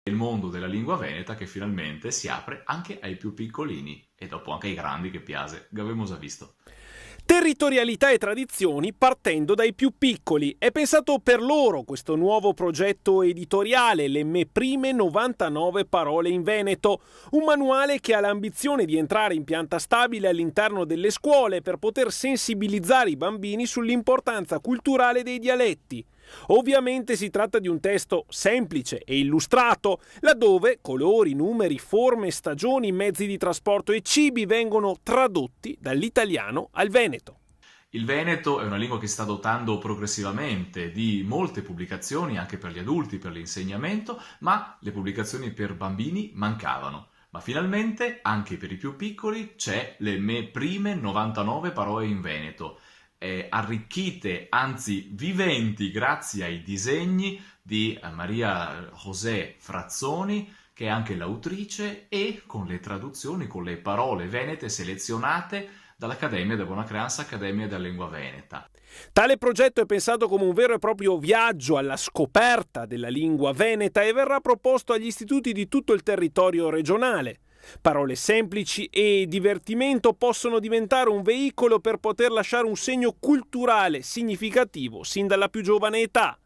il mondo della lingua veneta che finalmente si apre anche ai più piccolini e dopo anche ai grandi che piace, l'abbiamo già visto. Territorialità e tradizioni partendo dai più piccoli. È pensato per loro questo nuovo progetto editoriale, Le mie prime 99 parole in veneto, un manuale che ha l'ambizione di entrare in pianta stabile all'interno delle scuole per poter sensibilizzare i bambini sull'importanza culturale dei dialetti. Ovviamente si tratta di un testo semplice e illustrato, laddove colori, numeri, forme, stagioni, mezzi di trasporto e cibi vengono tradotti dall'italiano al veneto. Il veneto è una lingua che sta dotando progressivamente di molte pubblicazioni anche per gli adulti, per l'insegnamento, ma le pubblicazioni per bambini mancavano. Ma finalmente, anche per i più piccoli, c'è le mie prime 99 parole in veneto, arricchite, anzi viventi, grazie ai disegni di Maria José Frazzoni, che è anche l'autrice, e con le traduzioni, con le parole venete selezionate dall'Accademia de Bona Creanza, Accademia della Lingua Veneta. Tale progetto è pensato come un vero e proprio viaggio alla scoperta della lingua veneta e verrà proposto agli istituti di tutto il territorio regionale. Parole semplici e divertimento possono diventare un veicolo per poter lasciare un segno culturale significativo sin dalla più giovane età.